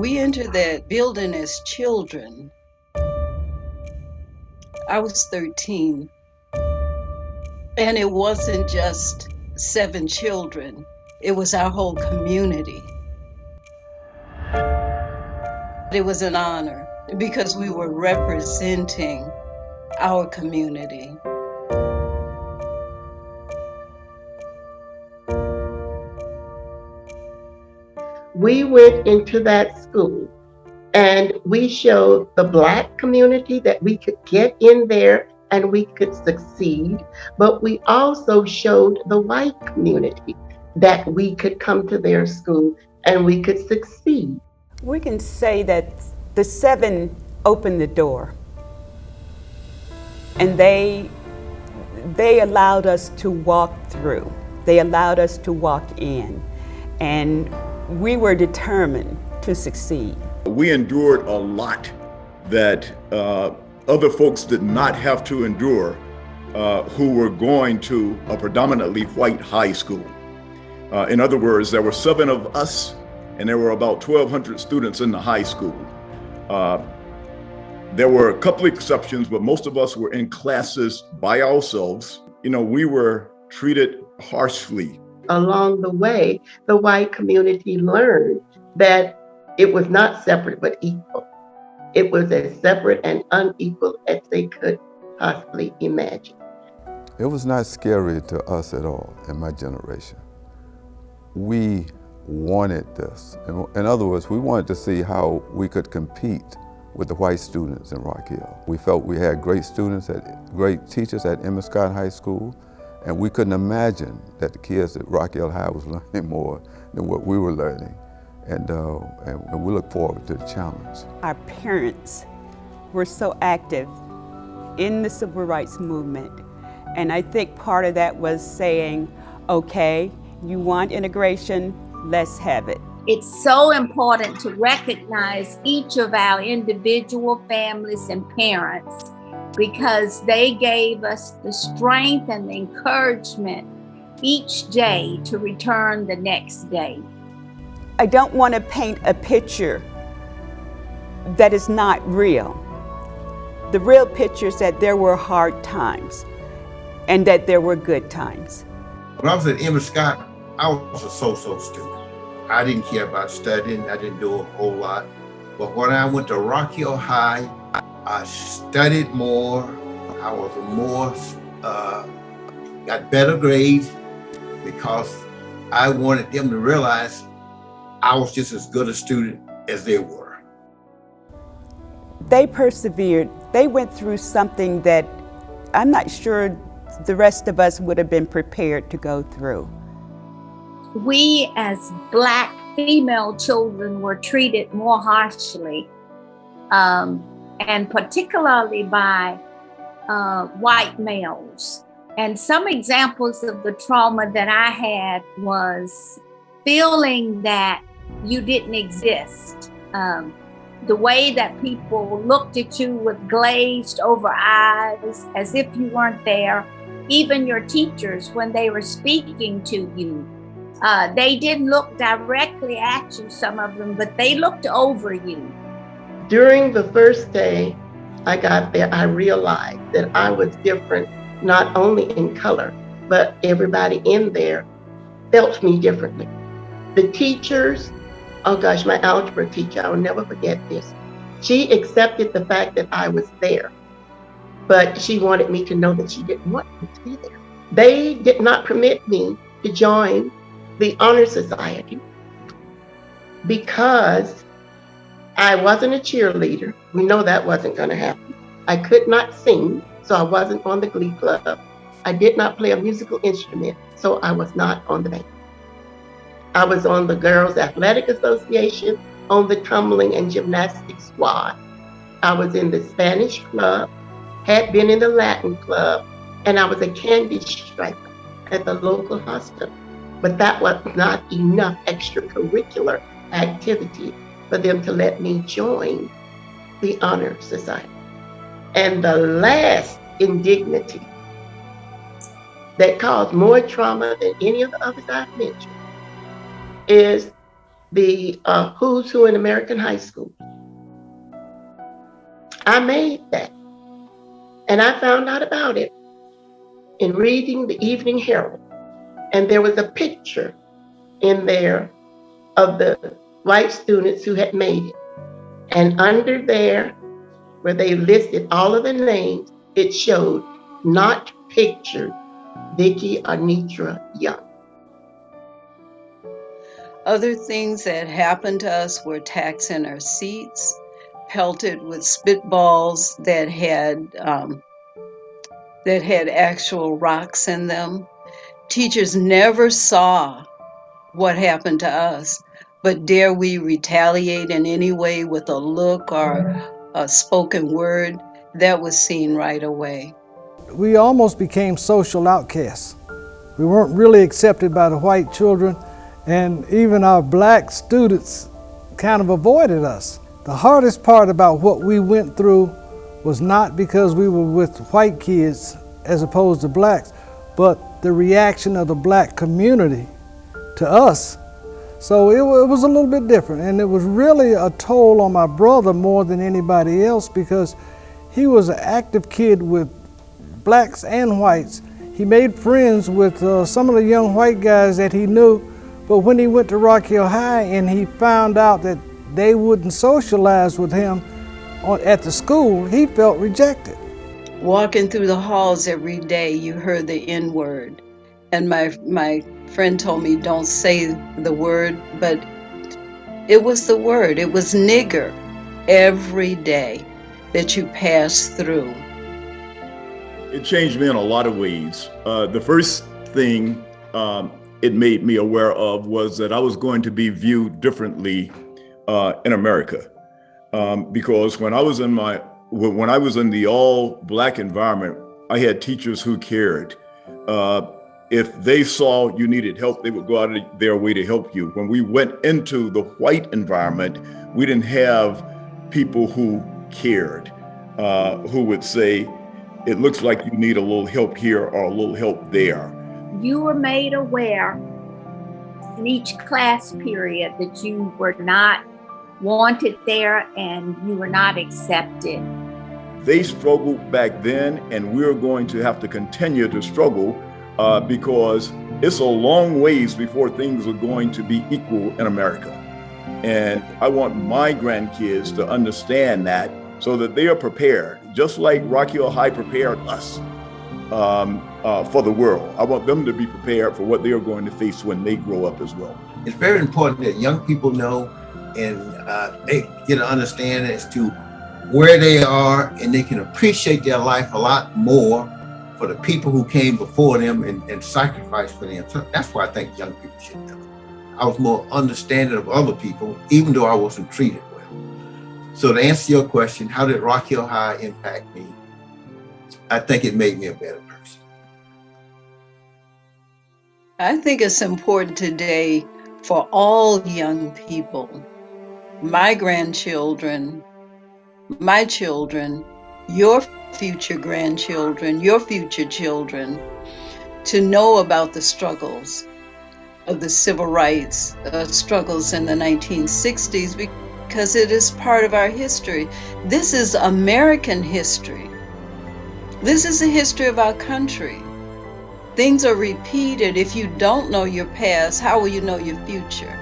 We entered that building as children. I was 13, and it wasn't just 7 children, it was our whole community. It was an honor because we were representing our community. We went into that school and we showed the Black community that we could get in there and we could succeed, but we also showed the white community that we could come to their school and we could succeed. We can say that the 7 opened the door, and they allowed us to walk through. They allowed us to walk in, and we were determined to succeed. We endured a lot that other folks did not have to endure who were going to a predominantly white high school. In other words, there were 7 of us, and there were about 1,200 students in the high school. There were a couple of exceptions, but most of us were in classes by ourselves. You know, we were treated harshly. Along the way, the white community learned that it was not separate but equal. It was as separate and unequal as they could possibly imagine. It was not scary to us at all in my generation. We wanted this. In other words, we wanted to see how we could compete with the white students in Rock Hill. We felt we had great students, great teachers at Emma Scott High School, and we couldn't imagine that the kids at Rock Hill High was learning more than what we were learning. And we look forward to the challenge. Our parents were so active in the civil rights movement, and I think part of that was saying, okay, you want integration, let's have it. It's so important to recognize each of our individual families and parents because they gave us the strength and the encouragement each day to return the next day. I don't want to paint a picture that is not real. The real picture is that there were hard times and that there were good times. When I was at Emma Scott, I was a so-so student. I didn't care about studying. I didn't do a whole lot. But when I went to Rock Hill High, I studied more. I was got better grades because I wanted them to realize I was just as good a student as they were. They persevered. They went through something that I'm not sure the rest of us would have been prepared to go through. We as Black female children were treated more harshly, and particularly by white males. And some examples of the trauma that I had was feeling that you didn't exist. The way that people looked at you with glazed over eyes as if you weren't there. Even your teachers, when they were speaking to you, they didn't look directly at you, some of them, but they looked over you. During the first day I got there, I realized that I was different, not only in color, but everybody in there felt me differently. The teachers, oh gosh, my algebra teacher, I will never forget this. She accepted the fact that I was there, but she wanted me to know that she didn't want me to be there. They did not permit me to join the Honor Society because I wasn't a cheerleader. We know that wasn't going to happen. I could not sing, so I wasn't on the Glee Club. I did not play a musical instrument, so I was not on the band. I was on the Girls Athletic Association, on the tumbling and gymnastics squad. I was in the Spanish club, had been in the Latin club, and I was a candy striper at the local hospital. But that was not enough extracurricular activity for them to let me join the Honor Society. And the last indignity that caused more trauma than any of the others I've mentioned is the Who's Who in American High School. I made that. And I found out about it in reading the Evening Herald. And there was a picture in there of the white students who had made it. And under there, where they listed all of the names, it showed not pictured Vicki Anitra Young. Other things that happened to us were attacks in our seats, pelted with spitballs that had actual rocks in them. Teachers never saw what happened to us, but dare we retaliate in any way with a look or a spoken word? That was seen right away. We almost became social outcasts. We weren't really accepted by the white children, and even our black students kind of avoided us. The hardest part about what we went through was not because we were with white kids as opposed to blacks, but the reaction of the black community to us. So it was a little bit different, and it was really a toll on my brother more than anybody else because he was an active kid with blacks and whites. He made friends with some of the young white guys that he knew, but when he went to Rock Hill High and he found out that they wouldn't socialize with him at the school, he felt rejected. Walking through the halls every day, you heard the N-word. And my friend told me, don't say the word, but it was the word. It was nigger every day that you passed through. It changed me in a lot of ways. The first thing it made me aware of was that I was going to be viewed differently in America. Because when I was in the all black environment, I had teachers who cared. If they saw you needed help, they would go out of their way to help you. When we went into the white environment, we didn't have people who cared, who would say, it looks like you need a little help here or a little help there. You were made aware in each class period that you were not wanted there and you were not accepted. They struggled back then, and we're going to have to continue to struggle because it's a long ways before things are going to be equal in America. And I want my grandkids to understand that so that they are prepared, just like Rock Hill High prepared us for the world. I want them to be prepared for what they are going to face when they grow up as well. It's very important that young people know and they get an understanding as to where they are, and they can appreciate their life a lot more for the people who came before them and sacrificed for them. So that's why I think young people should know. I was more understanding of other people, even though I wasn't treated well. So to answer your question, how did Rock Hill High impact me? I think it made me a better person. I think it's important today for all young people, my grandchildren, my children, your future grandchildren, your future children, to know about the struggles of the civil rights struggles in the 1960s, because it is part of our history. This is American history. This is the history of our country. Things are repeated. If you don't know your past, how will you know your future?